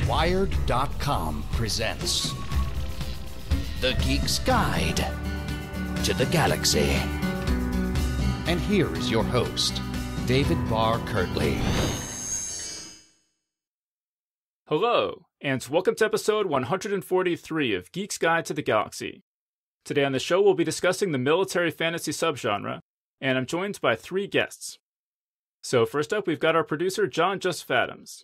Wired.com presents The Geek's Guide to the Galaxy. And here is your host, David Barr Kirtley. Hello, and welcome to episode 143 of Geek's Guide to the Galaxy. Today on the show we'll be discussing the military fantasy subgenre, and I'm joined by three guests. So first up we've got our producer John Joseph Adams.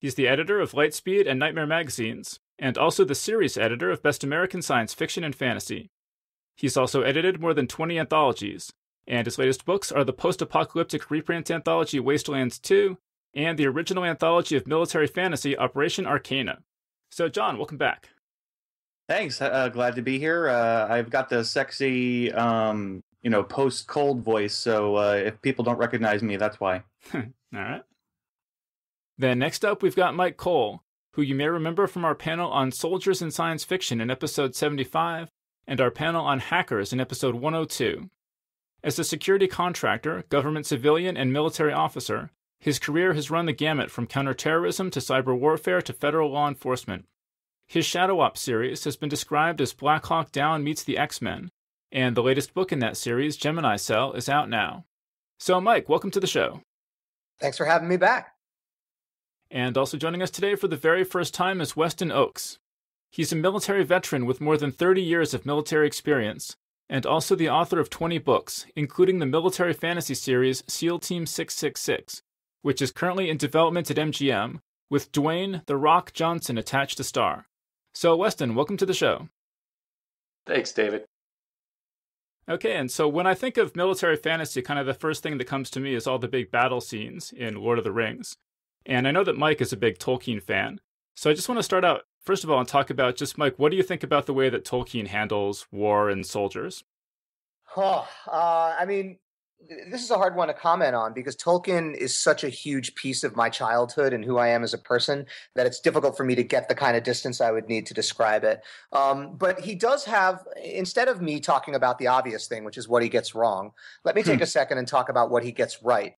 He's the editor of Lightspeed and Nightmare magazines, and also the series editor of Best American Science Fiction and Fantasy. He's also edited more than 20 anthologies, and his latest books are the post-apocalyptic reprint anthology Wastelands 2, and the original anthology of military fantasy Operation Arcana. So John, welcome back. Thanks, glad to be here. I've got the sexy, post-cold voice, so if people don't recognize me, that's why. All right. Then next up, we've got Myke Cole, who you may remember from our panel on soldiers in science fiction in episode 75, and our panel on hackers in episode 102. As a security contractor, government civilian, and military officer, his career has run the gamut from counterterrorism to cyber warfare to federal law enforcement. His Shadow Ops series has been described as Black Hawk Down meets the X-Men, and the latest book in that series, Gemini Cell, is out now. So Myke, welcome to the show. Thanks for having me back. And also joining us today for the very first time is Weston Ochse. He's a military veteran with more than 30 years of military experience, and also the author of 20 books, including the military fantasy series SEAL Team 666, which is currently in development at MGM, with Dwayne "The Rock" Johnson attached to star. So Weston, welcome to the show. Thanks, David. Okay, and so when I think of military fantasy, kind of the first thing that comes to me is all the big battle scenes in Lord of the Rings. And I know that Myke is a big Tolkien fan. So I just want to start out, first of all, and talk about just, Myke, what do you think about the way that Tolkien handles war and soldiers? This is a hard one to comment on because Tolkien is such a huge piece of my childhood and who I am as a person that it's difficult for me to get the kind of distance I would need to describe it. But he does have, instead of me talking about the obvious thing, which is what he gets wrong, let me take a second and talk about what he gets right.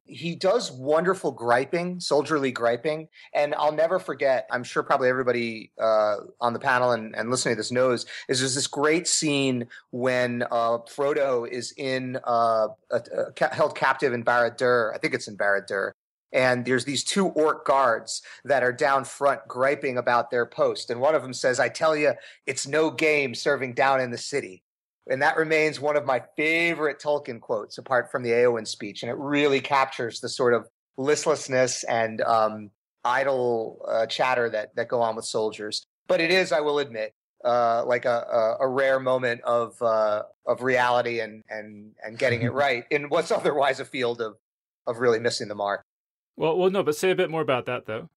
He does wonderful griping, soldierly griping, and I'll never forget, I'm sure probably everybody on the panel and listening to this knows, is there's this great scene when Frodo is held captive in Barad-dûr. I think it's in Barad-dûr. And there's these two orc guards that are down front griping about their post. And one of them says, "I tell you, it's no game serving down in the city." And that remains one of my favorite Tolkien quotes, apart from the Éowyn speech. And it really captures the sort of listlessness and idle chatter that go on with soldiers. But it is, I will admit, like a rare moment of reality and getting it right in what's otherwise a field of really missing the mark. Well, no, but say a bit more about that, though.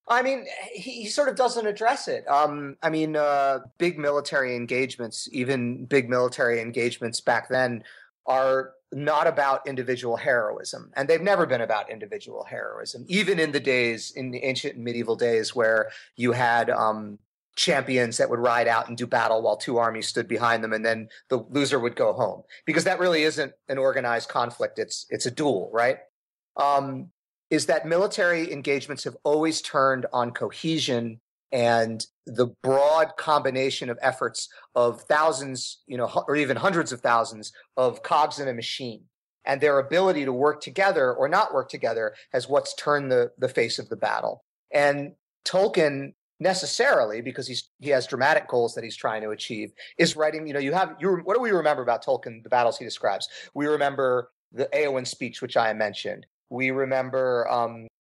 I mean, he sort of doesn't address it. Big military engagements, even big military engagements back then, are not about individual heroism. And they've never been about individual heroism, even in the ancient and medieval days where you had champions that would ride out and do battle while two armies stood behind them, and then the loser would go home. Because that really isn't an organized conflict. It's a duel, right? Is that military engagements have always turned on cohesion and the broad combination of efforts of thousands, or even hundreds of thousands of cogs in a machine. And their ability to work together or not work together has what's turned the face of the battle. And Tolkien necessarily, because he has dramatic goals that he's trying to achieve, is writing, what do we remember about Tolkien, the battles he describes? We remember the Éowyn speech, which I mentioned. We remember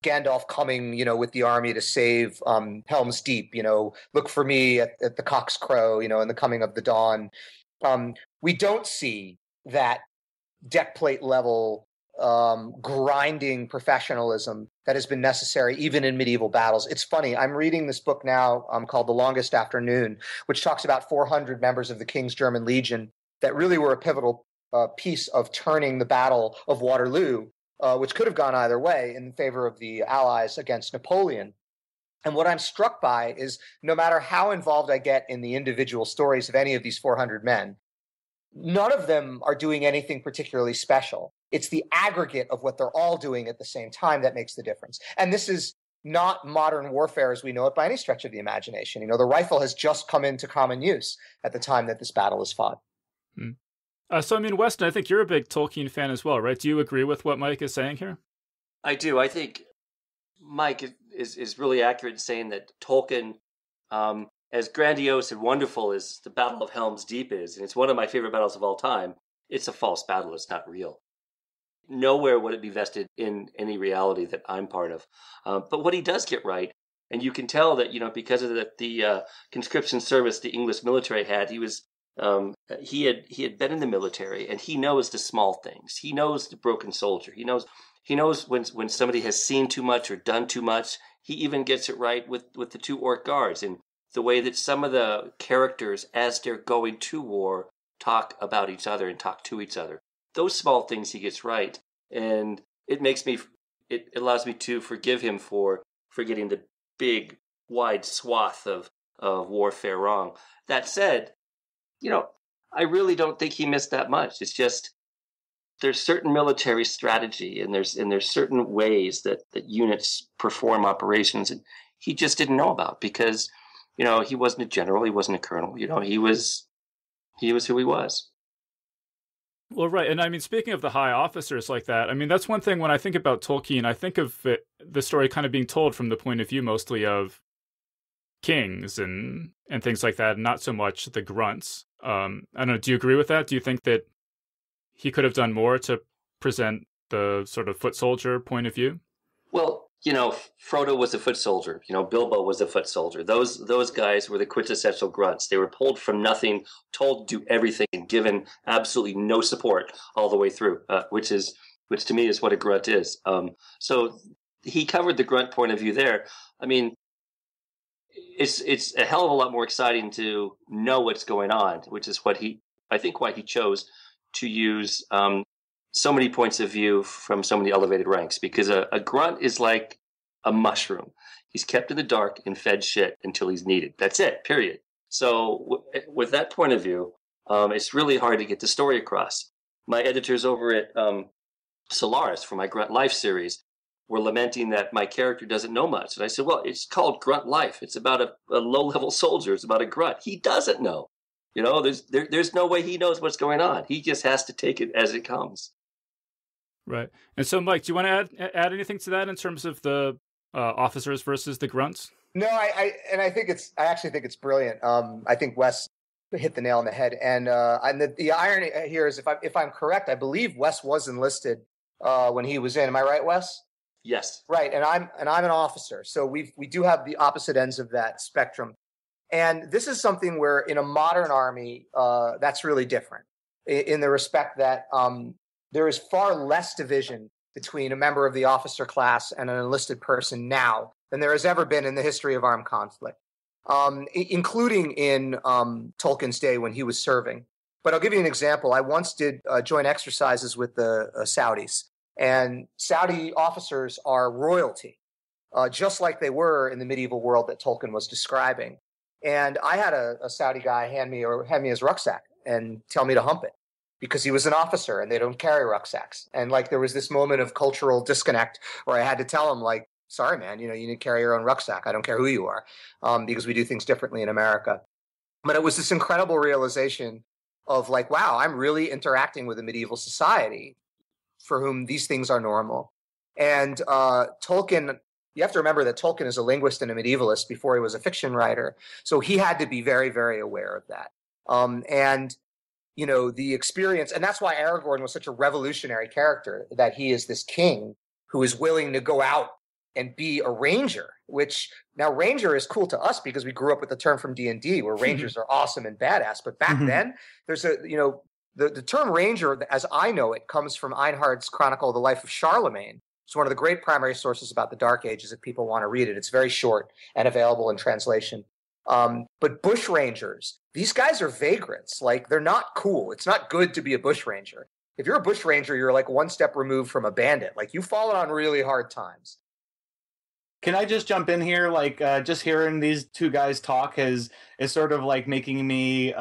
Gandalf coming, with the army to save Helm's Deep, look for me at the cock's crow, in the coming of the dawn. We don't see that deck plate level grinding professionalism that has been necessary even in medieval battles. It's funny, I'm reading this book now called The Longest Afternoon, which talks about 400 members of the King's German Legion that really were a pivotal piece of turning the Battle of Waterloo, which could have gone either way, in favor of the Allies against Napoleon. And what I'm struck by is no matter how involved I get in the individual stories of any of these 400 men, none of them are doing anything particularly special. It's the aggregate of what they're all doing at the same time that makes the difference. And this is not modern warfare as we know it by any stretch of the imagination. The rifle has just come into common use at the time that this battle is fought. So, I mean, Weston, I think you're a big Tolkien fan as well, right? Do you agree with what Myke is saying here? I do. I think Myke is really accurate in saying that Tolkien, as grandiose and wonderful as the Battle of Helm's Deep is, and it's one of my favorite battles of all time, it's a false battle. It's not real. Nowhere would it be vested in any reality that I'm part of. But what he does get right, and you can tell that, because of the conscription service the English military had, he had been in the military, and he knows the small things. He knows the broken soldier. He knows when somebody has seen too much or done too much. He even gets it right with the two orc guards, and the way that some of the characters, as they're going to war, talk about each other and talk to each other. Those small things he gets right, and it allows me to forgive him for getting the big, wide swath of warfare wrong. That said, I really don't think he missed that much. It's just there's certain military strategy, and there's certain ways that units perform operations, and he just didn't know about because he wasn't a general, he wasn't a colonel. He was who he was. Well, right. And I mean, speaking of the high officers like that, I mean, that's one thing when I think about Tolkien, I think of the story kind of being told from the point of view mostly of kings and things like that, and not so much the grunts. I don't know, do you agree with that? Do you think that he could have done more to present the sort of foot soldier point of view? Well, Frodo was a foot soldier. Bilbo was a foot soldier. Those guys were the quintessential grunts. They were pulled from nothing, told to do everything, and given absolutely no support all the way through, which to me is what a grunt is. So he covered the grunt point of view there. I mean, it's a hell of a lot more exciting to know what's going on, which is why he chose to use so many points of view from so many elevated ranks, because a grunt is like a mushroom. He's kept in the dark and fed shit until he's needed. That's it, period. So with that point of view, it's really hard to get the story across. My editors over at Solaris for my Grunt Life series were lamenting that my character doesn't know much. And I said, well, it's called Grunt Life. It's about a low-level soldier. It's about a grunt. He doesn't know. There's no way he knows what's going on. He just has to take it as it comes. Right. And so, Myke, do you want to add anything to that in terms of the officers versus the grunts? No, I actually think it's brilliant. I think Wes hit the nail on the head. And the irony here is, if I'm correct, I believe Wes was enlisted when he was in. Am I right, Wes? Yes. Right. And I'm an officer, so we do have the opposite ends of that spectrum. And this is something where in a modern army, that's really different in the respect that there is far less division between a member of the officer class and an enlisted person now than there has ever been in the history of armed conflict, including in Tolkien's day when he was serving. But I'll give you an example. I once did joint exercises with the Saudis, and Saudi officers are royalty, just like they were in the medieval world that Tolkien was describing. And I had a Saudi guy hand me his rucksack and tell me to hump it, because he was an officer and they don't carry rucksacks. And there was this moment of cultural disconnect where I had to tell him, sorry, man, you need to carry your own rucksack. I don't care who you are, because we do things differently in America. But it was this incredible realization of wow, I'm really interacting with a medieval society for whom these things are normal. And Tolkien, you have to remember that Tolkien is a linguist and a medievalist before he was a fiction writer. So he had to be very, very aware of that. And the experience, and that's why Aragorn was such a revolutionary character, that he is this king who is willing to go out and be a ranger, which now ranger is cool to us because we grew up with the term from D&D where rangers are awesome and badass. But back then there's the term ranger, as I know it, comes from Einhard's Chronicle of the Life of Charlemagne. It's one of the great primary sources about the Dark Ages if people want to read it. It's very short and available in translation. But bush rangers, these guys are vagrants. They're not cool. It's not good to be a bush ranger. If you're a bush ranger, you're one step removed from a bandit. You've fallen on really hard times. Can I just jump in here? Just hearing these two guys talk is sort of making me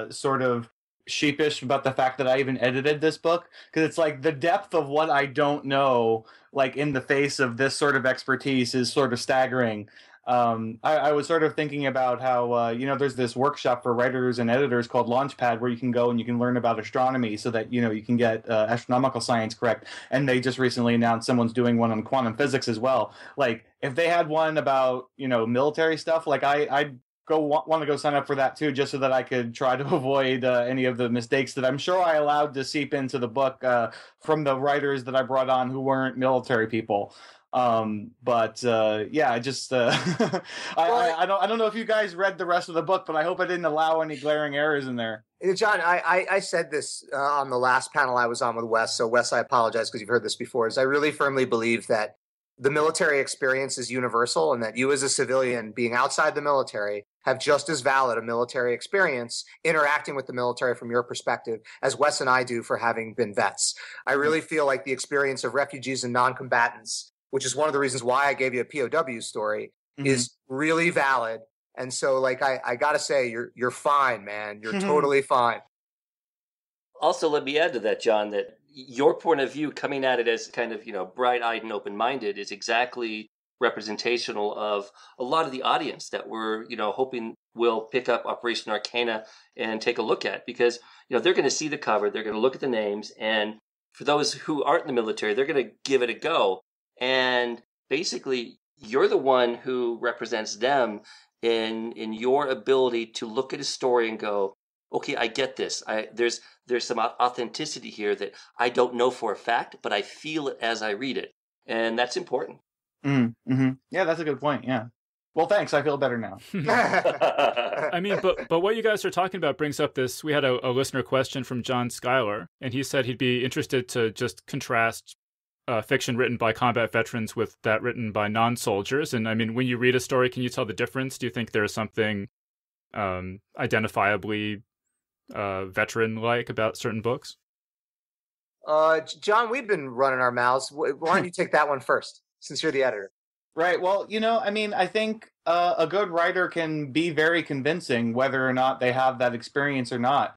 sort of sheepish about the fact that I even edited this book, because it's like the depth of what I don't know, like in the face of this sort of expertise, is sort of staggering. I was sort of thinking about how, there's this workshop for writers and editors called Launchpad where you can go and you can learn about astronomy so that, you can get astronomical science correct. And they just recently announced someone's doing one on quantum physics as well. Like, if they had one about, military stuff, like I'd want to go sign up for that too, just so that I could try to avoid any of the mistakes that I'm sure I allowed to seep into the book from the writers that I brought on who weren't military people. I just I don't know if you guys read the rest of the book, but I hope I didn't allow any glaring errors in there. John, I said this on the last panel I was on with Wes. So Wes, I apologize because you've heard this before. Is I really firmly believe that the military experience is universal, and that you as a civilian being outside the military have just as valid a military experience interacting with the military from your perspective as Wes and I do for having been vets. I really feel like the experience of refugees and non-combatants, which is one of the reasons why I gave you a POW story, is really valid. And so, like, I got to say, you're fine, man. You're totally fine. Also, let me add to that, John, that your point of view coming at it as kind of, bright-eyed and open-minded is exactly representational of a lot of the audience that we're, hoping will pick up Operation Arcana and take a look at, because, they're going to see the cover, they're going to look at the names, and for those who aren't in the military, they're going to give it a go. And basically, you're the one who represents them in your ability to look at a story and go, okay, I get this. There's some authenticity here that I don't know for a fact, but I feel it as I read it. And that's important. Mm-hmm. Yeah, that's a good point. Yeah. Well, thanks. I feel better now. I mean, but what you guys are talking about brings up this. We had a listener question from John Schuyler, and he said he'd be interested to just contrast fiction written by combat veterans with that written by non-soldiers. And I mean, when you read a story, can you tell the difference? Do you think there's something identifiably veteran-like about certain books? John, we've been running our mouths. Why don't you take that one first, since you're the editor? Right. Well, I think a good writer can be very convincing whether or not they have that experience or not.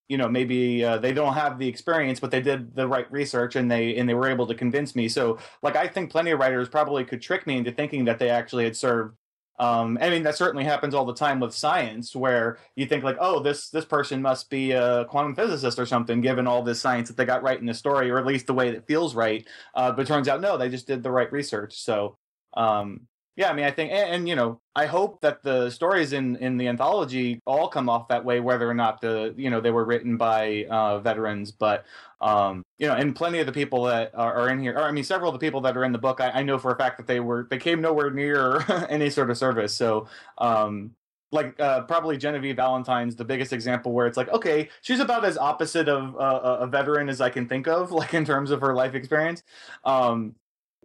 Maybe they don't have the experience, but they did the right research and they were able to convince me. So, like, I think plenty of writers probably could trick me into thinking that they actually had served. That certainly happens all the time with science, where you think like, oh, this person must be a quantum physicist or something, given all this science that they got right in the story, or at least the way that feels right. But it turns out, no, they just did the right research. So, I think, and I hope that the stories in the anthology all come off that way, whether or not they were written by veterans. But and plenty of the people that are in here, several of the people that are in the book, I know for a fact that they came nowhere near any sort of service. So probably Genevieve Valentine's the biggest example where it's like, okay, she's about as opposite of a veteran as I can think of, like in terms of her life experience.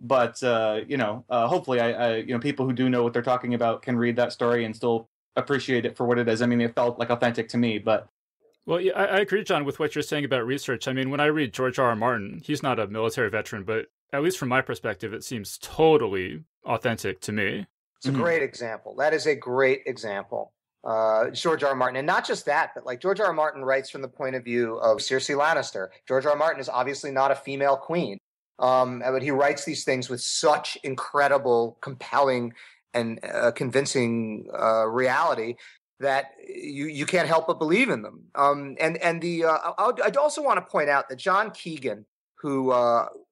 But hopefully, people who do know what they're talking about can read that story and still appreciate it for what it is. I mean, it felt like authentic to me, but. Well, yeah, I agree, John, with what you're saying about research. I mean, when I read George R.R. Martin, he's not a military veteran, but at least from my perspective, it seems totally authentic to me. It's a great example. That is a great example. George R.R. Martin. And not just that, but like George R.R. Martin writes from the point of view of Cersei Lannister. George R.R. Martin is obviously not a female queen. But he writes these things with such incredible, compelling, and convincing reality that you can't help but believe in them. I'd also want to point out that John Keegan, who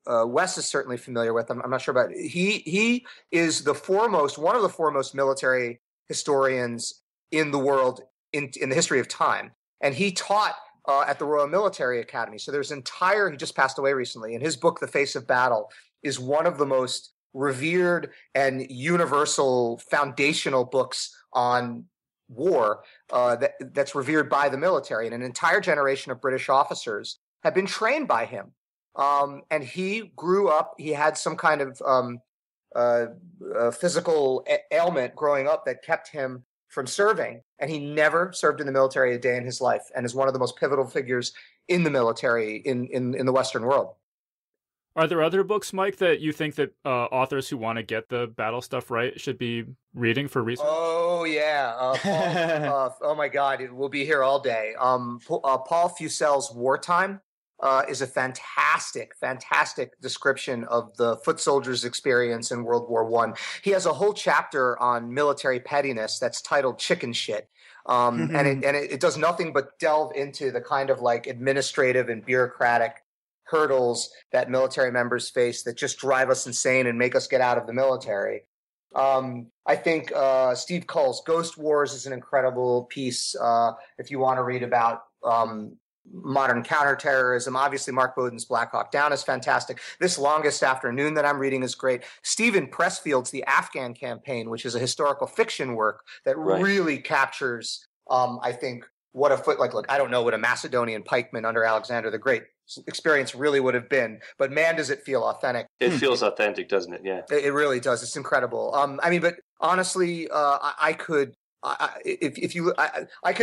Wes is certainly familiar with, I'm not sure about. He is one of the foremost military historians in the world in the history of time, and he taught at the Royal Military Academy. So he just passed away recently, and his book, The Face of Battle, is one of the most revered and universal foundational books on war that's revered by the military. And an entire generation of British officers have been trained by him. And he grew up, he had some kind of physical ailment growing up that kept him from serving, and he never served in the military a day in his life, and is one of the most pivotal figures in the military in the Western world. Are there other books, Myke, that you think that authors who want to get the battle stuff right should be reading for research? Oh Oh yeah, Paul, oh my God, we'll be here all day. Paul Fusel's Wartime is a fantastic description of the foot soldiers' experience in World War I. He has a whole chapter on military pettiness that's titled "Chicken Shit," and it does nothing but delve into the kind of like administrative and bureaucratic hurdles that military members face that just drive us insane and make us get out of the military. I think Steve Cull's Ghost Wars is an incredible piece if you want to read about modern counterterrorism. Obviously, Mark Bowden's Black Hawk Down is fantastic. This Longest Afternoon that I'm reading is great. Stephen Pressfield's The Afghan Campaign, which is a historical fiction work that really captures, I think, what a foot, like, look, I don't know what a Macedonian pikeman under Alexander the Great experience really would have been, but man, does it feel authentic. It feels authentic, doesn't it? Yeah, it really does. It's incredible. I mean, but honestly, I could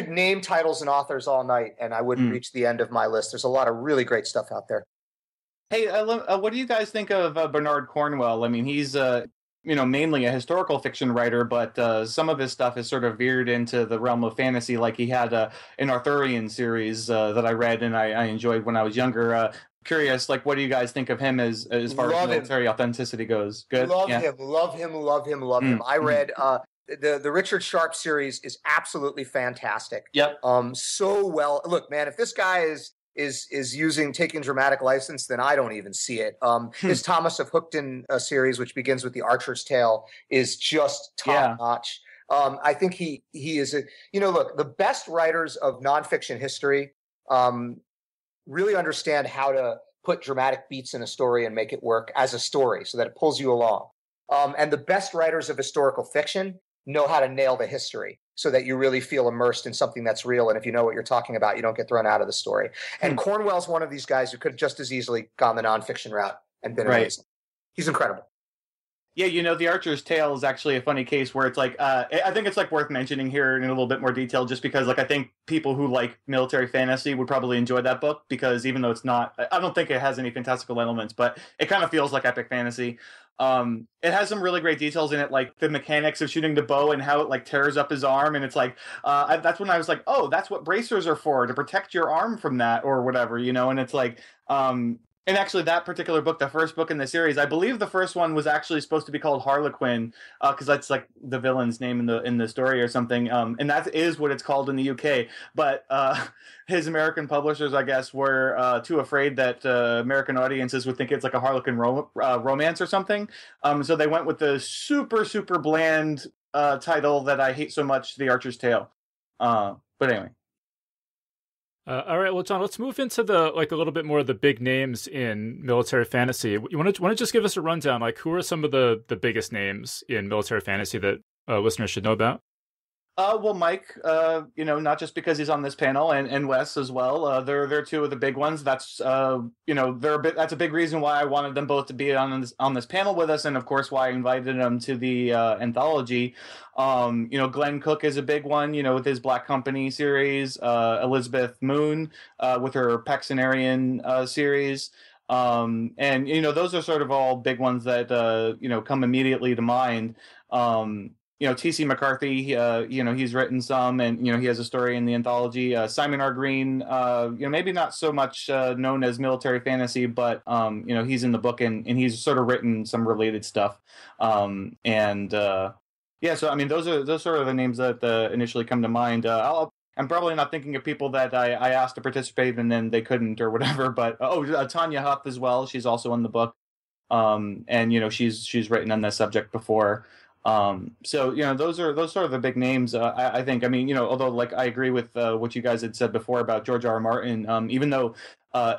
name titles and authors all night and I wouldn't reach the end of my list. There's a lot of really great stuff out there. Hey, what do you guys think of Bernard Cornwell? I mean, he's mainly a historical fiction writer, but some of his stuff is sort of veered into the realm of fantasy. Like he had an Arthurian series that I read and I enjoyed when I was younger. Curious, like, what do you guys think of him as far as military authenticity goes? Good. Love him. I read the Richard Sharp series is absolutely fantastic. Yep. So well. Look, man, if this guy is taking dramatic license, then I don't even see it. His Thomas of Hookton series, which begins with The Archer's Tale, is just top notch. I think he is look, the best writers of nonfiction history really understand how to put dramatic beats in a story and make it work as a story so that it pulls you along. And the best writers of historical fiction know how to nail the history so that you really feel immersed in something that's real. And if you know what you're talking about, you don't get thrown out of the story. And Cornwell's one of these guys who could have just as easily gone the nonfiction route and been amazing. He's incredible. Yeah, The Archer's Tale is actually a funny case where it's like, I think it's like worth mentioning here in a little bit more detail, just because like I think people who like military fantasy would probably enjoy that book, because even though it's not, I don't think it has any fantastical elements, but it kind of feels like epic fantasy. It has some really great details in it, like the mechanics of shooting the bow and how it like tears up his arm, and it's like that's when I was like, oh, that's what bracers are for, to protect your arm from that or whatever, and it's like and actually, that particular book, the first book in the series, I believe the first one was actually supposed to be called Harlequin, because that's like the villain's name in the story or something. And that is what it's called in the UK. But his American publishers, I guess, were too afraid that American audiences would think it's like a Harlequin romance or something. So they went with the super, super bland title that I hate so much, The Archer's Tale. But anyway. All right, well, John, let's move into a little bit more of the big names in military fantasy. You want to just give us a rundown, like who are some of the biggest names in military fantasy that listeners should know about? Well, Myke, not just because he's on this panel, and Wes as well. They're two of the big ones. That's that's a big reason why I wanted them both to be on this panel with us, and of course why I invited them to the anthology. Glenn Cook is a big one, with his Black Company series. Elizabeth Moon with her Paxenarian series. And those are sort of all big ones that come immediately to mind. T.C. McCarthy, he's written some, and, he has a story in the anthology. Simon R. Green, maybe not so much known as military fantasy, but, he's in the book and he's sort of written some related stuff. So, I mean, those sort of the names that initially come to mind. I'm probably not thinking of people that I asked to participate and then they couldn't or whatever, but, Tanya Huff as well. She's also in the book. And, she's written on this subject before. So those are sort of the big names. I think. I mean, although like I agree with what you guys had said before about George R. R. Martin. Even though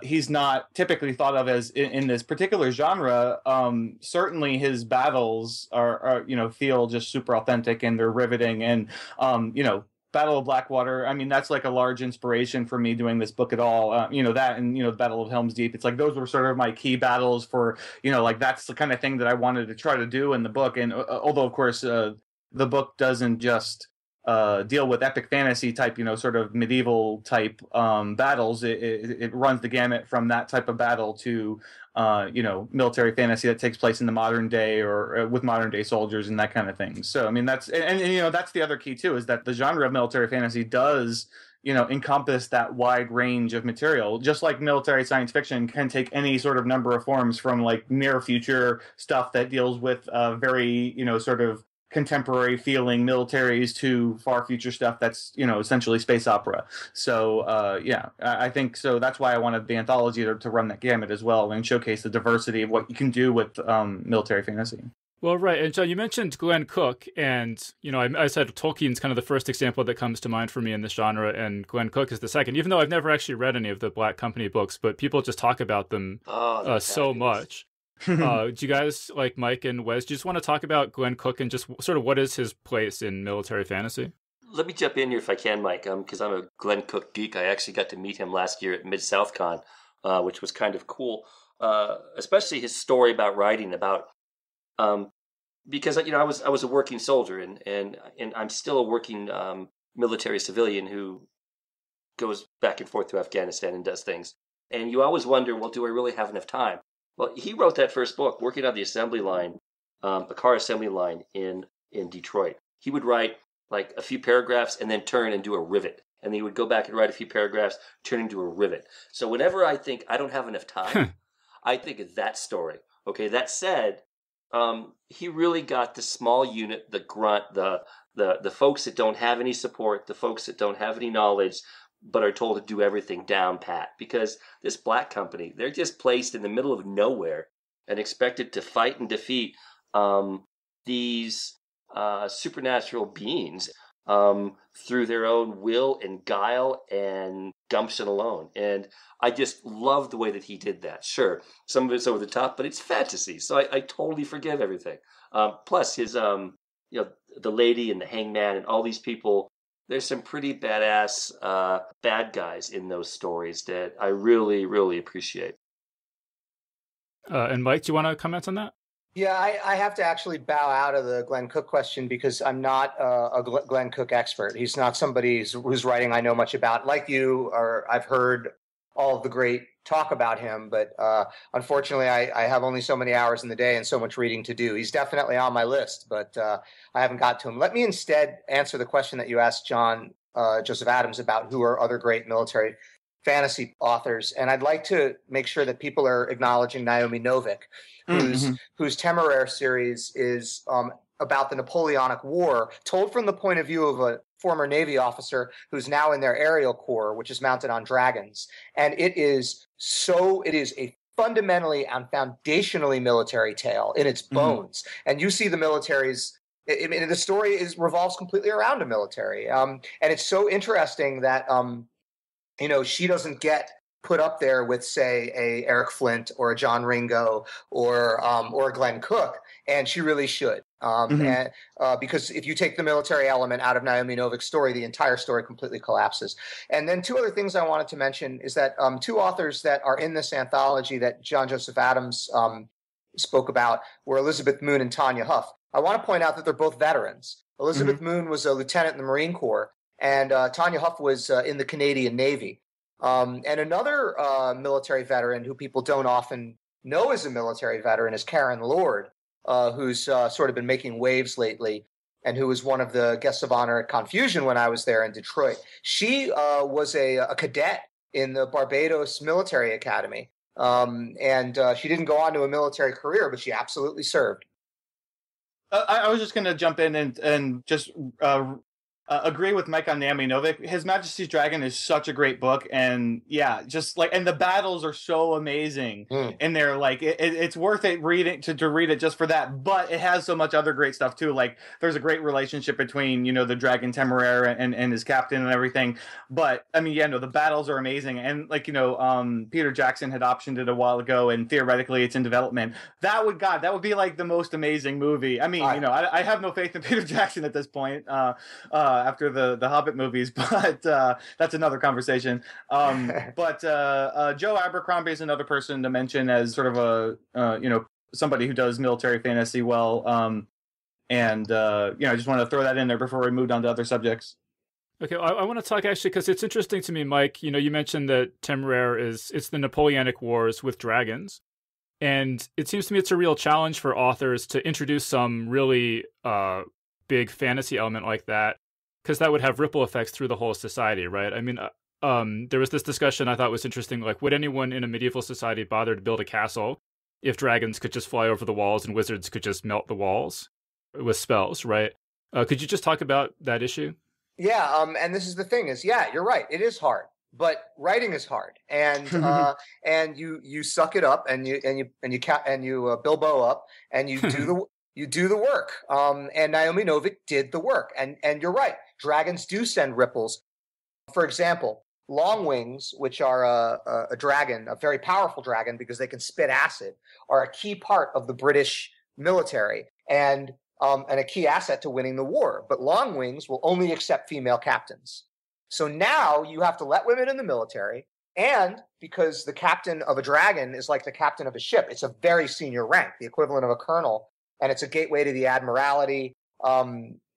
he's not typically thought of as in this particular genre, certainly his battles are feel just super authentic and they're riveting. And Battle of Blackwater, I mean, that's like a large inspiration for me doing this book at all. That and, the Battle of Helm's Deep. It's like those were sort of my key battles for, like that's the kind of thing that I wanted to try to do in the book. And although, of course, the book doesn't just deal with epic fantasy type, sort of medieval type battles. It runs the gamut from that type of battle to military fantasy that takes place in the modern day or with modern day soldiers and that kind of thing. So I mean that's that's the other key too, is that the genre of military fantasy does encompass that wide range of material, just like military science fiction can take any sort of number of forms, from like near future stuff that deals with very sort of contemporary feeling militaries to far future stuff that's essentially space opera. So I think so that's why I wanted the anthology to run that gamut as well and showcase the diversity of what you can do with military fantasy. Well, right. And John, you mentioned Glenn Cook, and, I said Tolkien's kind of the first example that comes to mind for me in this genre, and Glenn Cook is the second, even though I've never actually read any of the Black Company books, but people just talk about them so much. Do you guys, like Myke and Wes, do you just want to talk about Glenn Cook and just sort of what is his place in military fantasy? Let me jump in here if I can, Myke, because I'm a Glenn Cook geek. I actually got to meet him last year at Mid-South Con, which was kind of cool, especially his story about writing, about because I was a working soldier and I'm still a working military civilian who goes back and forth to Afghanistan and does things. And you always wonder, well, do I really have enough time? Well, he wrote that first book working on the assembly line, a car assembly line in Detroit. He would write like a few paragraphs and then turn and do a rivet. And then he would go back and write a few paragraphs, turn into a rivet. So whenever I think I don't have enough time, I think of that story. Okay, that said, he really got the small unit, the grunt, the folks that don't have any support, the folks that don't have any knowledge, but are told to do everything down pat. Because this Black Company, they're just placed in the middle of nowhere and expected to fight and defeat these supernatural beings through their own will and guile and gumption alone. And I just love the way that he did that. Sure, some of it's over the top, but it's fantasy, so I totally forgive everything. Plus his the lady and the hangman and all these people, there's some pretty badass bad guys in those stories that I really, really appreciate. And Myke, do you want to comment on that? Yeah, I have to actually bow out of the Glenn Cook question because I'm not a Glenn Cook expert. He's not somebody whose writing I know much about. Like you, or I've heard all of the great talk about him, but unfortunately I have only so many hours in the day and so much reading to do. He's definitely on my list, but I haven't got to him. Let me instead answer the question that you asked John Joseph Adams about who are other great military fantasy authors. And I'd like to make sure that people are acknowledging Naomi Novik, whose Temeraire series is about the Napoleonic War, told from the point of view of a former Navy officer who's now in their aerial corps, which is mounted on dragons. And it is a fundamentally and foundationally military tale in its bones. And you see the military's, the story revolves completely around a military. And it's so interesting that, she doesn't get put up there with, say, a Eric Flint or a John Ringo or a Glenn Cook, and she really should. And because if you take the military element out of Naomi Novik's story, the entire story completely collapses. And then two other things I wanted to mention is that two authors that are in this anthology that John Joseph Adams spoke about were Elizabeth Moon and Tanya Huff. I want to point out that they're both veterans. Elizabeth Moon was a lieutenant in the Marine Corps, and Tanya Huff was in the Canadian Navy. And another military veteran who people don't often know is a military veteran is Karen Lord, who's sort of been making waves lately and who was one of the guests of honor at Confusion when I was there in Detroit. She was a cadet in the Barbados Military Academy, and she didn't go on to a military career, but she absolutely served. I was just going to jump in and just agree with Myke on Naomi Novik. His Majesty's Dragon is such a great book, and and the battles are so amazing in there. Like it's worth it reading to read it just for that. But it has so much other great stuff too. Like there's a great relationship between the Dragon Temeraire and his captain and everything. But I mean, the battles are amazing, and Peter Jackson had optioned it a while ago, and theoretically it's in development. That would be like the most amazing movie. I mean, I have no faith in Peter Jackson at this point. After the Hobbit movies, but that's another conversation. But Joe Abercrombie is another person to mention as sort of a somebody who does military fantasy well. And I just want to throw that in there before we move on to other subjects. Okay, I want to talk actually because it's interesting to me, Myke. You mentioned that Temeraire it's the Napoleonic Wars with dragons, and it seems to me it's a real challenge for authors to introduce some really big fantasy element like that, because that would have ripple effects through the whole society, right? I mean, there was this discussion I thought was interesting, like, would anyone in a medieval society bother to build a castle if dragons could just fly over the walls and wizards could just melt the walls with spells, right? Could you just talk about that issue? Yeah, and this is the thing is, yeah, you're right. It is hard, but writing is hard, and and you suck it up, and you Bilbo up, and you do the work. And Naomi Novik did the work, and you're right. Dragons do send ripples. For example, Longwings, which are a dragon, a very powerful dragon because they can spit acid, are a key part of the British military and a key asset to winning the war. But Longwings will only accept female captains. So now you have to let women in the military, and because the captain of a dragon is like the captain of a ship, it's a very senior rank, the equivalent of a colonel, and it's a gateway to the admiralty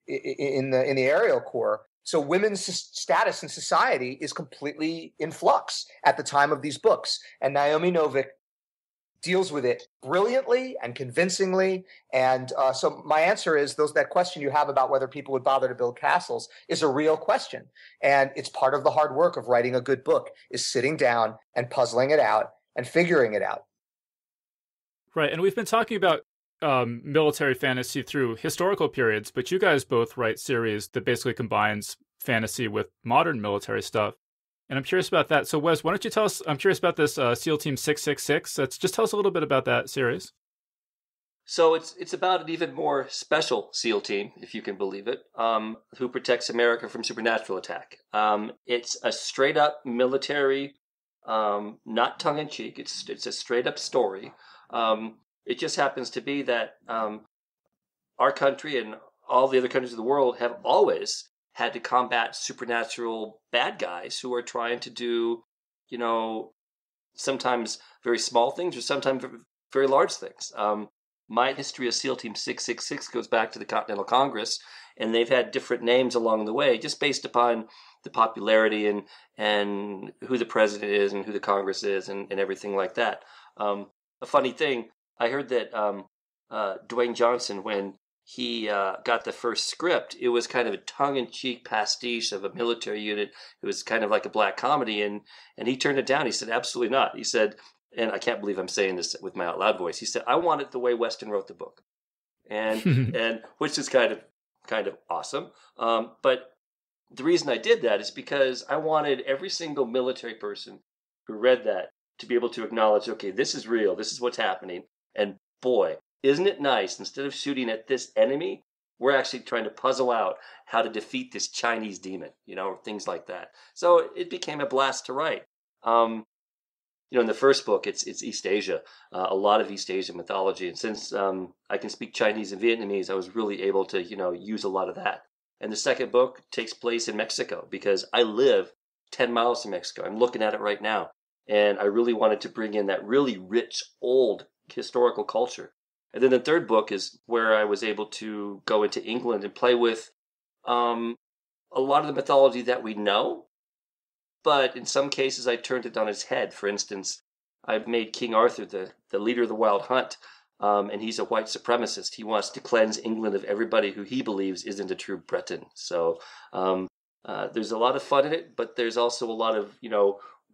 in the aerial corps. So women's status in society is completely in flux at the time of these books. And Naomi Novik deals with it brilliantly and convincingly. And so my answer is that question you have about whether people would bother to build castles is a real question. And it's part of the hard work of writing a good book, is sitting down and puzzling it out and figuring it out. Right. And we've been talking about military fantasy through historical periods, but you guys both write series that basically combines fantasy with modern military stuff. And I'm curious about that. So Wes, why don't you tell us, I'm curious about this SEAL Team 666. Just tell us a little bit about that series. So it's about an even more special SEAL team, if you can believe it, who protects America from supernatural attack. It's a straight up military, not tongue in cheek. It's a straight up story. It just happens to be that our country and all the other countries of the world have always had to combat supernatural bad guys who are trying to do, sometimes very small things or sometimes very large things. My history of SEAL Team 666 goes back to the Continental Congress, and they've had different names along the way, just based upon the popularity and who the president is and who the Congress is and everything like that. A funny thing, I heard that Dwayne Johnson, when he got the first script, it was kind of a tongue-in-cheek pastiche of a military unit. It was kind of like a black comedy, and he turned it down. He said, absolutely not. He said, and I can't believe I'm saying this with my out loud voice, he said, I want it the way Weston wrote the book. And which is kind of awesome. But the reason I did that is because I wanted every single military person who read that to be able to acknowledge, okay, this is real, this is what's happening. And boy, isn't it nice, instead of shooting at this enemy, we're actually trying to puzzle out how to defeat this Chinese demon, things like that. So it became a blast to write. In the first book, it's East Asia, a lot of East Asian mythology. And since I can speak Chinese and Vietnamese, I was really able to, use a lot of that. And the second book takes place in Mexico because I live 10 miles from Mexico. I'm looking at it right now. And I really wanted to bring in that really rich, old historical culture. And then the third book is where I was able to go into England and play with a lot of the mythology that we know. But in some cases, I turned it on its head. For instance, I've made King Arthur the leader of the Wild Hunt, and he's a white supremacist. He wants to cleanse England of everybody who he believes isn't a true Breton. So there's a lot of fun in it, but there's also a lot of,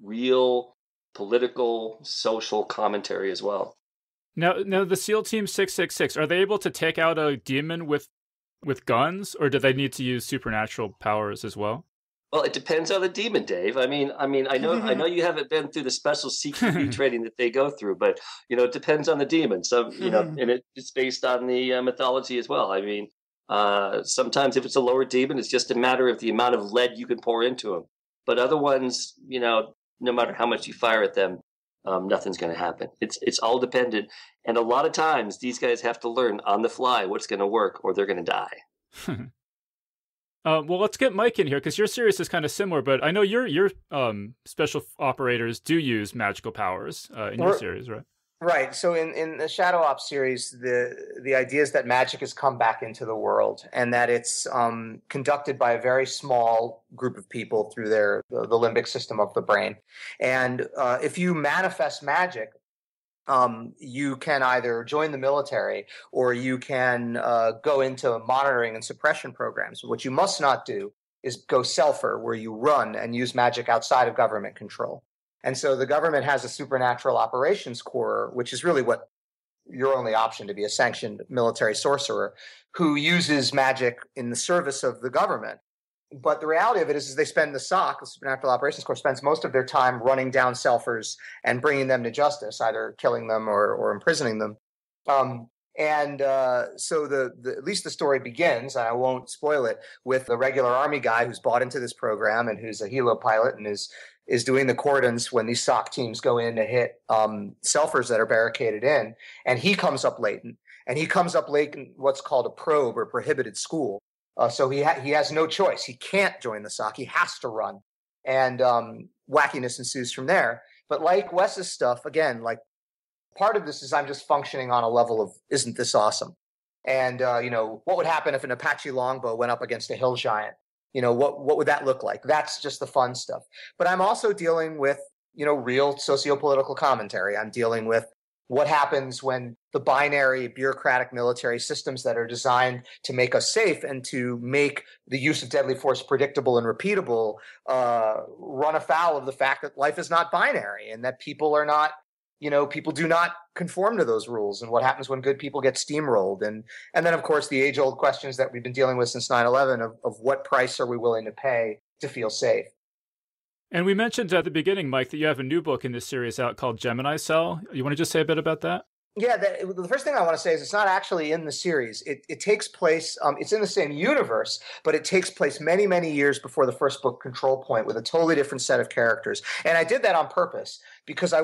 real political, social commentary as well. Now, the SEAL Team 666, are they able to take out a demon with guns, or do they need to use supernatural powers as well? Well, it depends on the demon, Dave. I mean, I know you haven't been through the special CQB training that they go through, but it depends on the demon. So and it's based on the mythology as well. I mean, sometimes if it's a lower demon, it's just a matter of the amount of lead you can pour into them. But other ones, no matter how much you fire at them, nothing's going to happen. It's all dependent, and a lot of times these guys have to learn on the fly what's going to work, or they're going to die. Well, let's get Myke in here because your series is kind of similar, but I know your special operators do use magical powers in your series, right? Right. So in the Shadow Ops series, the idea is that magic has come back into the world, and that it's conducted by a very small group of people through the limbic system of the brain. And if you manifest magic, you can either join the military or you can go into monitoring and suppression programs. What you must not do is go selfer, where you run and use magic outside of government control. And so the government has a supernatural operations corps, which is really what your only option to be a sanctioned military sorcerer, who uses magic in the service of the government. But the reality of it is they spend the Supernatural Operations Corps, spends most of their time running down selfers and bringing them to justice, either killing them or imprisoning them. So at least the story begins, and I won't spoil it, with the regular army guy who's bought into this program and who's a helo pilot and is doing the cordons when these SOC teams go in to hit selfers that are barricaded in. And he comes up late, and he comes up late in what's called a probe or prohibited school. So he has no choice. He can't join the SOC. He has to run. And wackiness ensues from there. But like Wes's stuff, again, like part of this is I'm just functioning on a level of, isn't this awesome? And, what would happen if an Apache longbow went up against a hill giant? What would that look like? That's just the fun stuff. But I'm also dealing with, real sociopolitical commentary. I'm dealing with what happens when the binary bureaucratic military systems that are designed to make us safe and to make the use of deadly force predictable and repeatable run afoul of the fact that life is not binary and that people are not, people do not conform to those rules, and what happens when good people get steamrolled. And then, of course, the age-old questions that we've been dealing with since 9/11 of what price are we willing to pay to feel safe. And we mentioned at the beginning, Myke, that you have a new book in this series out called Gemini Cell. You want to just say a bit about that? Yeah, the first thing I want to say is it's not actually in the series. It takes place, it's in the same universe, but it takes place many, many years before the first book, Control Point, with a totally different set of characters. And I did that on purpose because I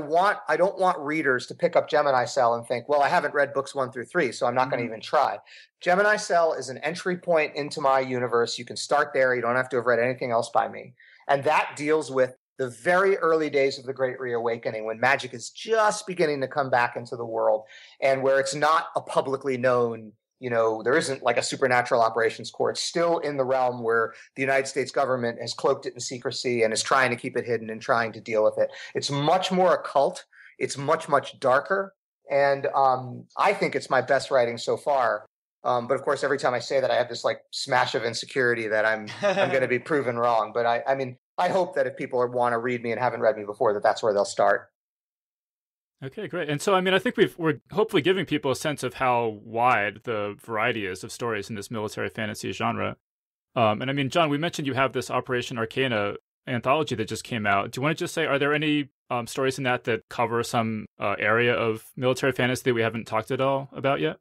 don't want readers to pick up Gemini Cell and think, well, I haven't read books 1 through 3, so I'm not going to even try. Gemini Cell is an entry point into my universe. You can start there. You don't have to have read anything else by me. And that deals with the very early days of the Great Reawakening, when magic is just beginning to come back into the world, and where it's not a publicly known, there isn't like a supernatural operations corps. It's still in the realm where the United States government has cloaked it in secrecy and is trying to keep it hidden and trying to deal with it. It's much more occult. It's much, much darker. And I think it's my best writing so far. But of course, every time I say that, I have this like smash of insecurity that I'm going to be proven wrong. But I hope that if people want to read me and haven't read me before, that's where they'll start. Okay, great. And so, I think we're hopefully giving people a sense of how wide the variety is of stories in this military fantasy genre. And John, we mentioned you have this Operation Arcana anthology that just came out. Do you want to just say, are there any stories in that cover some area of military fantasy that we haven't talked at all about yet?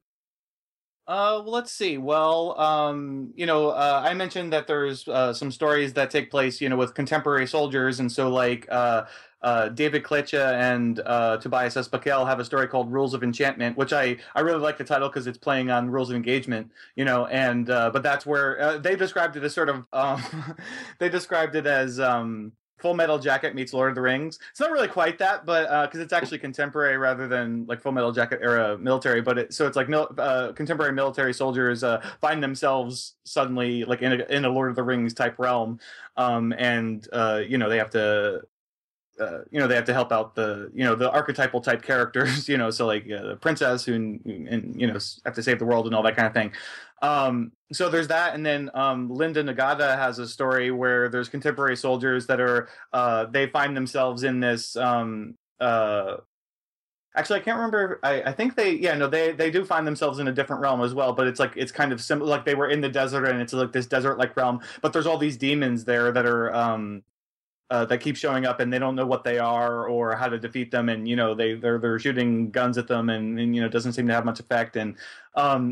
Well, let's see. Well, I mentioned that there's some stories that take place, with contemporary soldiers. And so like David Klitschko and Tobias S. Bakel have a story called Rules of Enchantment, which I really like the title because it's playing on Rules of Engagement, and but that's where they described it as sort of, they described it as Full Metal Jacket meets Lord of the Rings. It's not really quite that, but because it's actually contemporary rather than like Full Metal Jacket era military. But it's like contemporary military soldiers find themselves suddenly like in a Lord of the Rings type realm, and they have to. They have to help out the archetypal type characters, so like the princess who have to save the world and all that kind of thing. So there's that, and then Linda Nagata has a story where there's contemporary soldiers that are they find themselves in this. Actually, I can't remember. I think they do find themselves in a different realm as well, but it's kind of similar. Like they were in the desert, and it's like this desert-like realm, but there's all these demons there that are. That keep showing up, and they don't know what they are or how to defeat them, and they're shooting guns at them, and it doesn't seem to have much effect. And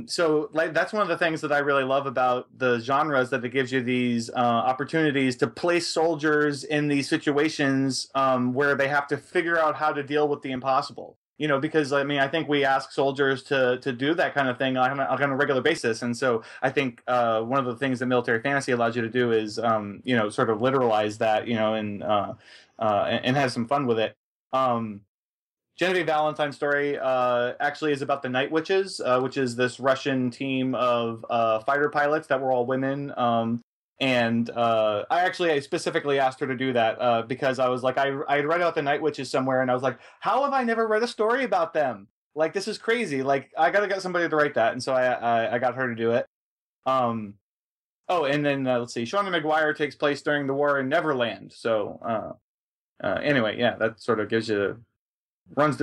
so like that's one of the things that I really love about the genre, is that it gives you these opportunities to place soldiers in these situations where they have to figure out how to deal with the impossible. Because I think we ask soldiers to do that kind of thing on a regular basis. And so I think one of the things that military fantasy allows you to do is, sort of literalize that, and have some fun with it. Genevieve Valentine's story actually is about the Night Witches, which is this Russian team of fighter pilots that were all women. And I specifically asked her to do that because I was like, I had read about the Night Witches somewhere, and I was like, how have I never read a story about them? Like, this is crazy. Like, I gotta get somebody to write that, and so I got her to do it. Oh, and then let's see, Shauna Maguire takes place during the war in Neverland. So anyway, yeah, that sort of gives you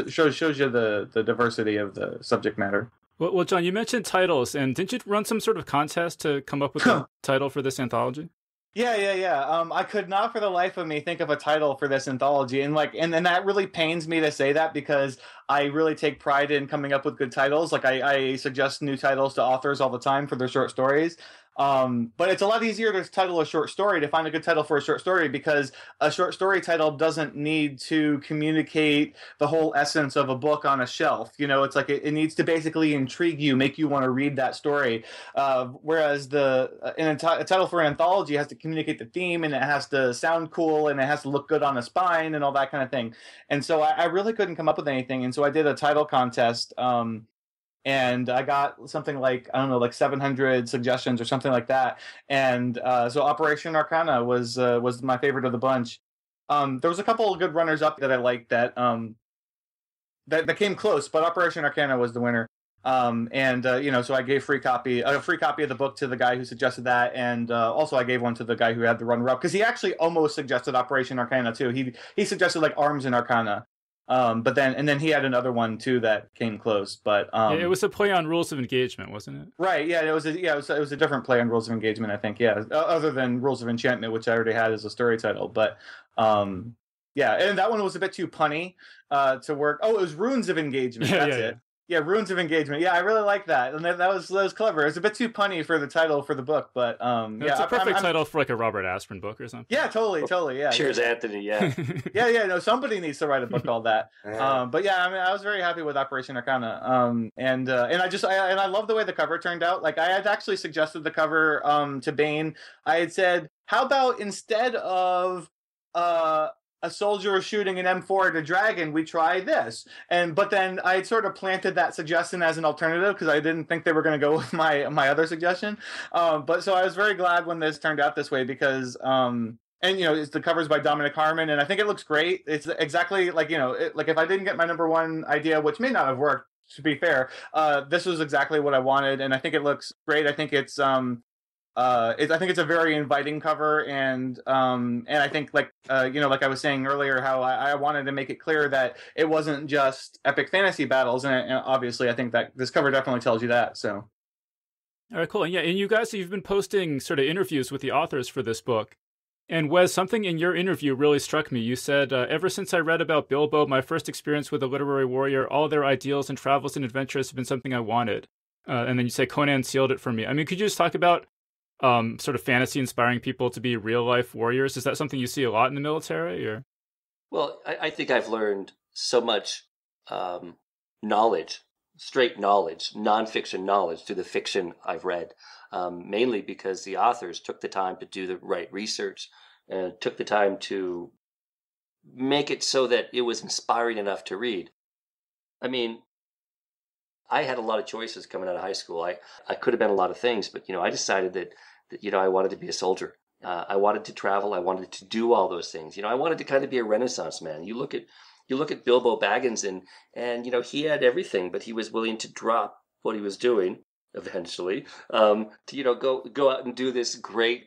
shows you the diversity of the subject matter. Well, John, you mentioned titles, and didn't you run some sort of contest to come up with a title for this anthology? Yeah. I could not for the life of me think of a title for this anthology, and that really pains me to say that because I really take pride in coming up with good titles. Like I suggest new titles to authors all the time for their short stories. But it's a lot easier to title a short story, to find a good title for a short story, because a short story title doesn't need to communicate the whole essence of a book on a shelf. You know, it's like it needs to basically intrigue you, make you want to read that story. Whereas a title for an anthology has to communicate the theme, and it has to sound cool, and it has to look good on a spine and all that kind of thing. And so I really couldn't come up with anything. And so I did a title contest, and I got something like, I don't know, like 700 suggestions or something like that. And so Operation Arcana was my favorite of the bunch. There was a couple of good runners up that I liked that came close, but Operation Arcana was the winner. So I gave a free copy of the book to the guy who suggested that, and also I gave one to the guy who had the runner-up, because he actually almost suggested Operation Arcana too. He suggested like Arms and Arcana. But then he had another one too that came close. But it was a play on Rules of Engagement, wasn't it? Right. Yeah. It was a different play on Rules of Engagement, I think. Yeah. Other than Rules of Enchantment, which I already had as a story title. But yeah, and that one was a bit too punny to work. Oh, it was Runes of Engagement. That's it. Yeah, Runes of Engagement. Yeah, I really like that, and that was clever. It's a bit too punny for the title for the book, but it's a perfect title for like a Robert Asprin book or something. Yeah, totally. Yeah. Cheers, Anthony. Yeah. yeah. No, somebody needs to write a book called that. But yeah, I mean, I was very happy with Operation Arcana. And I love the way the cover turned out. Like, I had actually suggested the cover to Bane. I had said, how about instead of a soldier shooting an M4 at a dragon, we try this. But then I had sort of planted that suggestion as an alternative because I didn't think they were going to go with my other suggestion. But so I was very glad when this turned out this way, because it's the covers by Dominic Harmon, and I think it looks great. It's exactly like, like if I didn't get my number one idea, which may not have worked, to be fair, this was exactly what I wanted, and I think it looks great. I think it's I think it's a very inviting cover, and I think like I was saying earlier, how I wanted to make it clear that it wasn't just epic fantasy battles, and obviously I think that this cover definitely tells you that. So, all right, cool. And and you guys, you've been posting sort of interviews with the authors for this book. And Wes, something in your interview really struck me. You said, ever since I read about Bilbo, my first experience with a literary warrior, all their ideals and travels and adventures have been something I wanted. And then you say Conan sealed it for me. I mean, could you just talk about sort of fantasy inspiring people to be real life warriors? Is that something you see a lot in the military, or? Well, I think I've learned so much knowledge, straight knowledge, nonfiction knowledge through the fiction I've read, mainly because the authors took the time to do the right research and took the time to make it so that it was inspiring enough to read. I mean, I had a lot of choices coming out of high school. I could have been a lot of things, but I decided that I wanted to be a soldier. I wanted to travel. I wanted to do all those things. I wanted to kind of be a Renaissance man. You look at Bilbo Baggins, and he had everything, but he was willing to drop what he was doing eventually to go out and do this great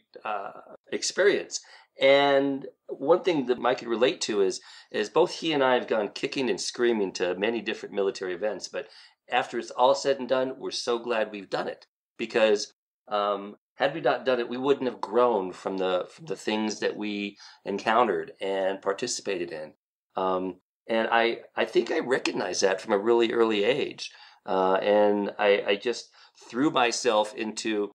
experience. And one thing that Myke could relate to is both he and I have gone kicking and screaming to many different military events, but after it's all said and done, we're so glad we've done it, because had we not done it, we wouldn't have grown from the things that we encountered and participated in. And I think I recognized that from a really early age. And I just threw myself into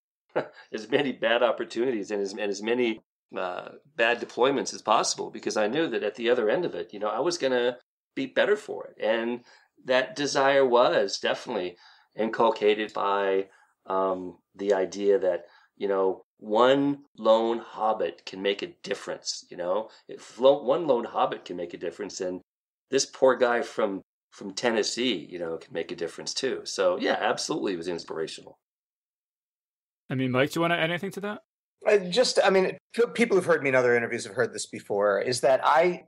as many bad opportunities and as many bad deployments as possible, because I knew that at the other end of it, I was going to be better for it. And that desire was definitely inculcated by the idea that, one lone hobbit can make a difference. If one lone hobbit can make a difference, then this poor guy from from Tennessee, can make a difference too. So yeah, absolutely, it was inspirational. I mean, Myke, do you want to add anything to that? People who've heard me in other interviews have heard this before, is that I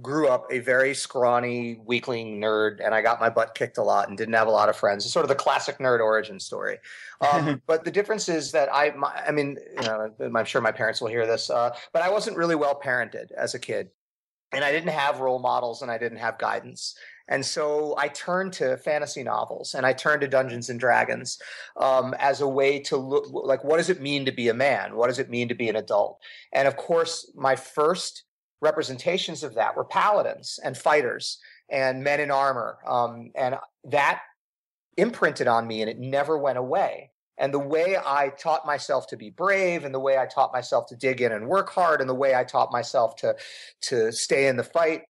grew up a very scrawny weakling nerd, and I got my butt kicked a lot and didn't have a lot of friends. It's sort of the classic nerd origin story. But the difference is that I'm sure my parents will hear this, but I wasn't really well parented as a kid, and I didn't have role models and I didn't have guidance. And so I turned to fantasy novels and I turned to Dungeons and Dragons as a way to look like, what does it mean to be a man? What does it mean to be an adult? And of course, my first representations of that were paladins and fighters and men in armor. And that imprinted on me and it never went away. And the way I taught myself to be brave and the way I taught myself to dig in and work hard and the way I taught myself to stay in the fight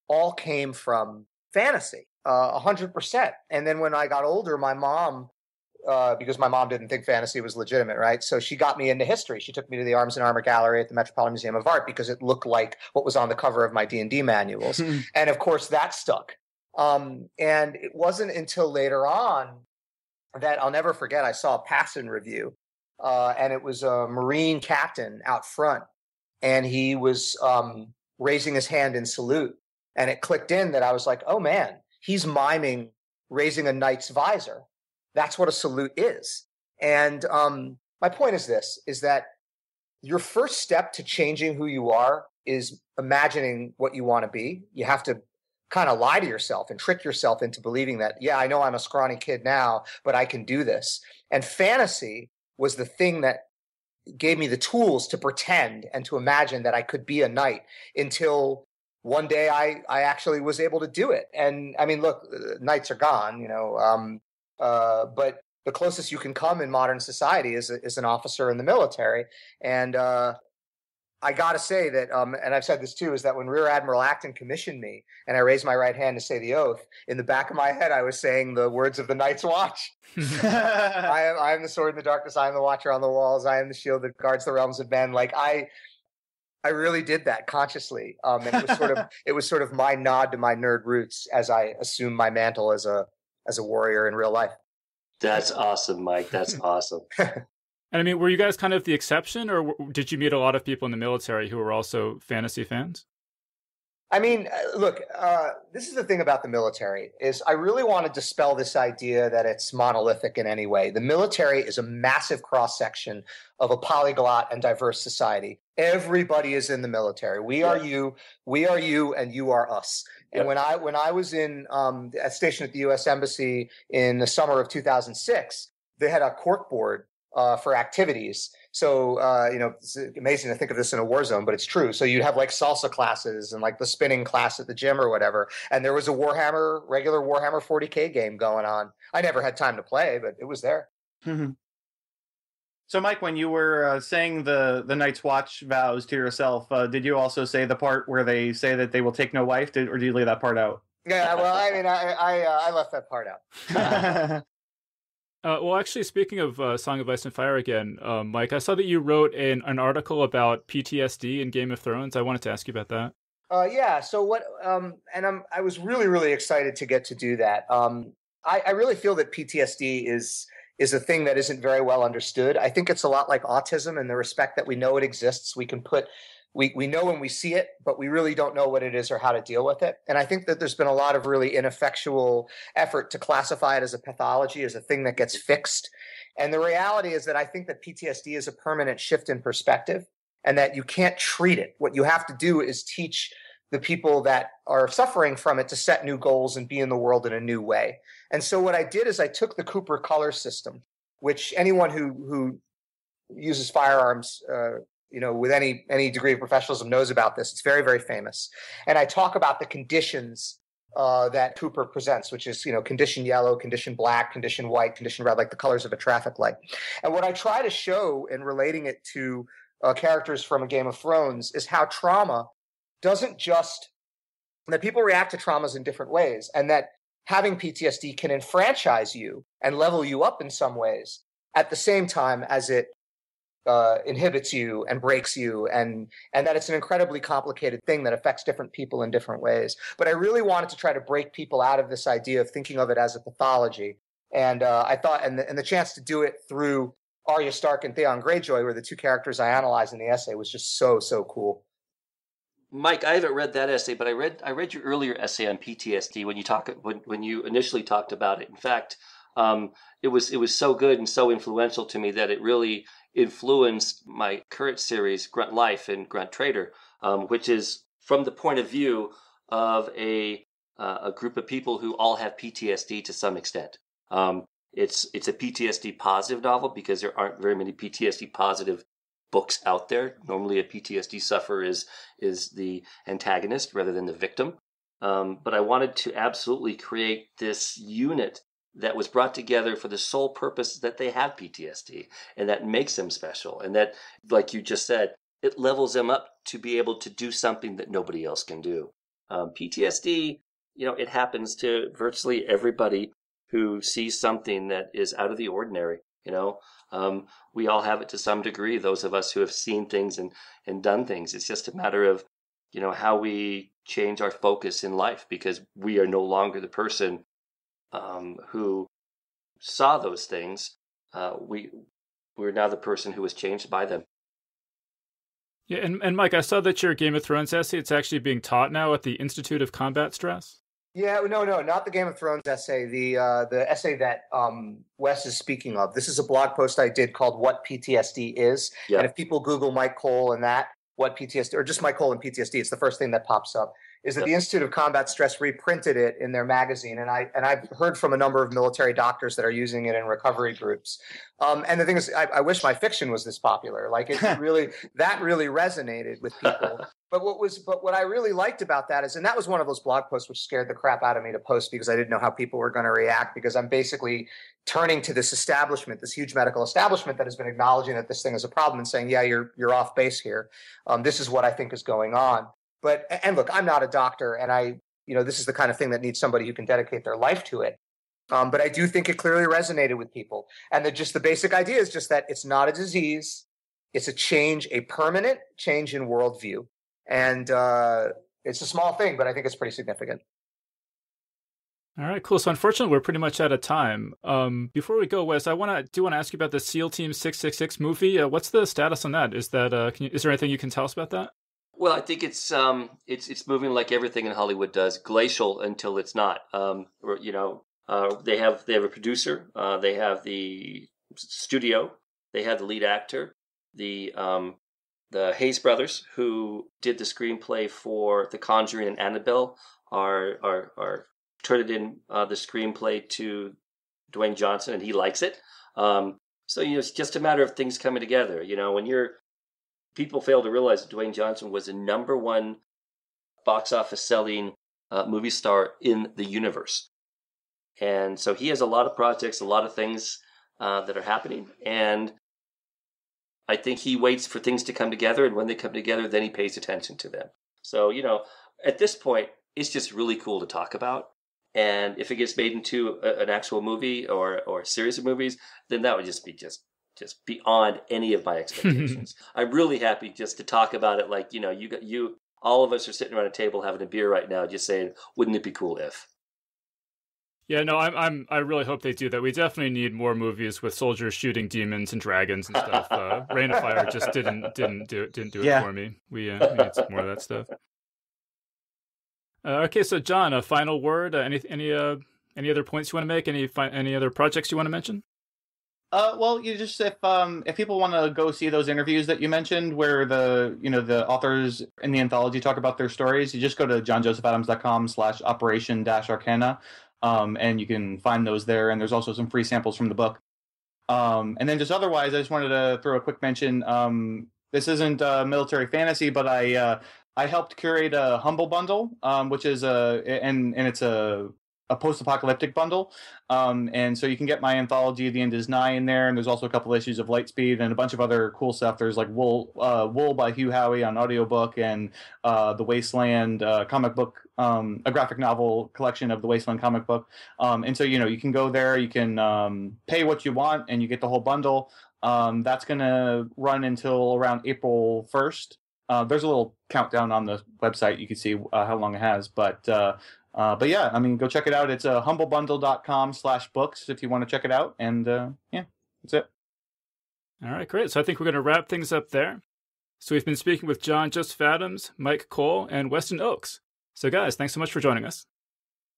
all came from fantasy, 100%. And then when I got older, my mom, because my mom didn't think fantasy was legitimate, right? So she got me into history. She took me to the Arms and Armor Gallery at the Metropolitan Museum of Art because it looked like what was on the cover of my D&D manuals. And of course, that stuck. And it wasn't until later on that I'll never forget, I saw a passing review, and it was a Marine captain out front, and he was raising his hand in salute. And it clicked in that I was like, oh man, he's miming raising a knight's visor. That's what a salute is. And my point is this, is that your first step to changing who you are is imagining what you want to be. You have to kind of lie to yourself and trick yourself into believing that, yeah, I know I'm a scrawny kid now, but I can do this. And fantasy was the thing that gave me the tools to pretend and to imagine that I could be a knight until one day I actually was able to do it. And I mean, look, knights are gone, but the closest you can come in modern society is an officer in the military. And I got to say that, and I've said this too, is that when Rear Admiral Acton commissioned me and I raised my right hand to say the oath, in the back of my head, I was saying the words of the Night's Watch. I am the sword in the darkness. I am the watcher on the walls. I am the shield that guards the realms of men. Like I really did that consciously. And it was sort of my nod to my nerd roots as I assumed my mantle as a warrior in real life. That's awesome, Myke. That's awesome. And I mean, were you guys kind of the exception, or did you meet a lot of people in the military who were also fantasy fans? I mean, look, this is the thing about the military, is I really want to dispel this idea that it's monolithic in any way. The military is a massive cross-section of a polyglot and diverse society. Everybody is in the military. We are you, and you are us. And when I was in a station at the U.S. Embassy in the summer of 2006, they had a cork board for activities. So, it's amazing to think of this in a war zone, but it's true. So you'd have like salsa classes and like the spinning class at the gym or whatever. And there was a regular Warhammer 40K game going on. I never had time to play, but it was there. So, Myke, when you were saying the Night's Watch vows to yourself, did you also say the part where they say that they will take no wife, or do you leave that part out? Yeah, well, I mean, I left that part out. Well, actually, speaking of Song of Ice and Fire again, Myke, I saw that you wrote an article about PTSD in Game of Thrones. I wanted to ask you about that. Yeah. So what? I was really, really excited to get to do that. I really feel that PTSD is a thing that isn't very well understood. I think it's a lot like autism in the respect that we know it exists. We know when we see it, but we really don't know what it is or how to deal with it. And I think that there's been a lot of really ineffectual effort to classify it as a pathology, as a thing that gets fixed. And the reality is that I think that PTSD is a permanent shift in perspective and that you can't treat it. What you have to do is teach the people that are suffering from it to set new goals and be in the world in a new way. And so what I did is I took the Cooper color system, which anyone who uses firearms with any degree of professionalism knows about this. It's very, very famous. And I talk about the conditions that Cooper presents, which is, condition yellow, condition black, condition white, condition red, like the colors of a traffic light. And what I try to show in relating it to characters from a Game of Thrones is how trauma doesn't just, that people react to traumas in different ways, and that having PTSD can enfranchise you and level you up in some ways at the same time as it inhibits you and breaks you, and that it's an incredibly complicated thing that affects different people in different ways. But I really wanted to try to break people out of this idea of thinking of it as a pathology. And I thought, and the chance to do it through Arya Stark and Theon Greyjoy, were the two characters I analyzed in the essay, was just so cool. Myke, I haven't read that essay, but I read your earlier essay on PTSD when you initially talked about it. In fact, it was so good and so influential to me that it really influenced my current series, Grunt Life and Grunt Trader, which is from the point of view of a group of people who all have PTSD to some extent. It's a PTSD positive novel because there aren't very many PTSD positive books out there. Normally a PTSD sufferer is the antagonist rather than the victim. But I wanted to absolutely create this unit that was brought together for the sole purpose that they have PTSD, and that makes them special. And that, like you just said, it levels them up to be able to do something that nobody else can do. PTSD, it happens to virtually everybody who sees something that is out of the ordinary. We all have it to some degree, those of us who have seen things and done things. It's just a matter of, how we change our focus in life, because we are no longer the person who saw those things. We're now the person who was changed by them. Yeah, and Myke, I saw that your Game of Thrones essay, it's actually being taught now at the Institute of Combat Stress. Yeah, no, not the Game of Thrones essay. The essay that Wes is speaking of. This is a blog post I did called "What PTSD Is," Yep. And if people Google Myke Cole and that, what PTSD, or just Myke Cole and PTSD, it's the first thing that pops up. Is that Yep. the Institute of Combat Stress reprinted it in their magazine, and I've heard from a number of military doctors that are using it in recovery groups. And the thing is, I wish my fiction was this popular. Like that really resonated with people. But what I really liked about that is, and that was one of those blog posts which scared the crap out of me to post because I didn't know how people were going to react, because I'm basically turning to this establishment, this huge medical establishment that has been acknowledging that this thing is a problem and saying, yeah, you're off base here. This is what I think is going on. And look, I'm not a doctor, and this is the kind of thing that needs somebody who can dedicate their life to it. But I do think it clearly resonated with people. And the basic idea is just that it's not a disease. It's a permanent change in worldview. And it's a small thing, but I think it's pretty significant. All right, cool. So unfortunately, we're pretty much out of time. Before we go, Wes, I want to ask you about the SEAL Team 666 movie. What's the status on that? Is that is there anything you can tell us about that? Well, I think it's moving like everything in Hollywood does, glacial until it's not. They have a producer, they have the studio, they have the lead actor, the Hayes brothers who did the screenplay for The Conjuring and Annabelle are turned in the screenplay to Dwayne Johnson, and he likes it. So it's just a matter of things coming together. When people fail to realize that Dwayne Johnson was the #1 box office selling movie star in the universe. And so he has a lot of projects, a lot of things that are happening. And I think he waits for things to come together. And when they come together, then he pays attention to them. So, at this point, it's just really cool to talk about. And if it gets made into an actual movie or a series of movies, then that would just be just beyond any of my expectations. I'm really happy just to talk about it. Like, all of us are sitting around a table having a beer right now, just saying, wouldn't it be cool if? Yeah, no, I really hope they do that. We definitely need more movies with soldiers shooting demons and dragons and stuff. Rain of Fire just didn't do it for me. We need some more of that stuff. Okay, so John, a final word. Any other points you want to make? Any other projects you want to mention? Well, you just if people want to go see those interviews that you mentioned, where the authors in the anthology talk about their stories, you just go to johnjosephadams.com/operation-arcana, and you can find those there. And there's also some free samples from the book. And then just otherwise, I just wanted to throw a quick mention. This isn't military fantasy, but I helped curate a Humble Bundle, which is it's a post-apocalyptic bundle, and so you can get my anthology The End Is Nigh in there, and there's also a couple issues of Lightspeed and a bunch of other cool stuff. There's like Wool by Hugh Howey on audiobook, and the Wasteland comic book, a graphic novel collection of the Wasteland comic book, and so you can go there, you can pay what you want, and you get the whole bundle. That's going to run until around April 1st. There's a little countdown on the website. You can see how long it has. But yeah, I mean, go check it out. It's humblebundle.com/books if you want to check it out. And yeah, that's it. All right, great. So I think we're going to wrap things up there. So we've been speaking with John Joseph Adams, Myke Cole, and Weston Ochse. So guys, thanks so much for joining us.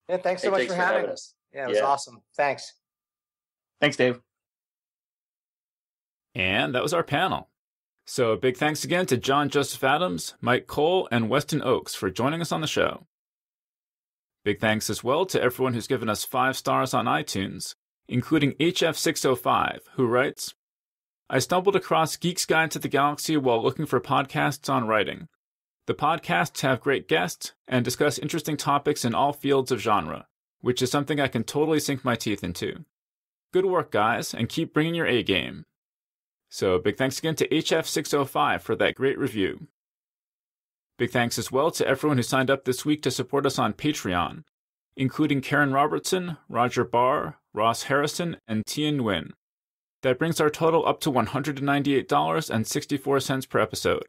Yeah, thanks so much for having us. Yeah, it was awesome. Thanks. Thanks, Dave. And that was our panel. So big thanks again to John Joseph Adams, Myke Cole, and Weston Ochse for joining us on the show. Big thanks as well to everyone who's given us 5 stars on iTunes, including HF605, who writes, I stumbled across Geek's Guide to the Galaxy while looking for podcasts on writing. The podcasts have great guests and discuss interesting topics in all fields of genre, which is something I can totally sink my teeth into. Good work, guys, and keep bringing your A game. So big thanks again to HF605 for that great review. Big thanks as well to everyone who signed up this week to support us on Patreon, including Karen Robertson, Roger Barr, Ross Harrison, and Tian Nguyen. That brings our total up to $198.64 per episode.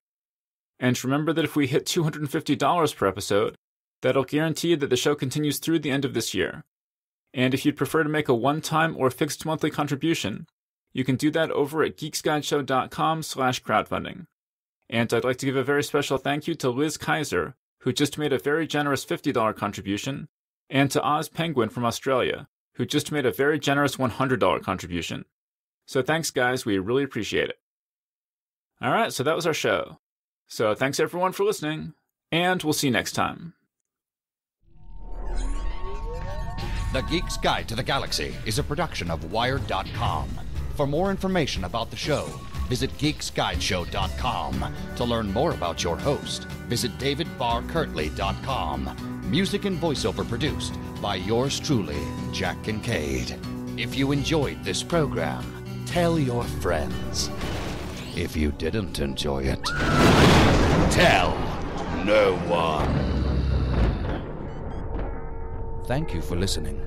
And remember that if we hit $250 per episode, that'll guarantee that the show continues through the end of this year. And if you'd prefer to make a one-time or fixed monthly contribution, you can do that over at geeksguideshow.com/crowdfunding. And I'd like to give a very special thank you to Liz Kaiser, who just made a very generous $50 contribution, and to Oz Penguin from Australia, who just made a very generous $100 contribution. So thanks, guys. We really appreciate it. All right, so that was our show. So thanks, everyone, for listening, and we'll see you next time. The Geek's Guide to the Galaxy is a production of Wired.com. For more information about the show, visit geeksguideshow.com. To learn more about your host, visit davidbarrkirtley.com. Music and voiceover produced by yours truly, Jack Kincaid. If you enjoyed this program, tell your friends. If you didn't enjoy it, tell no one. Thank you for listening.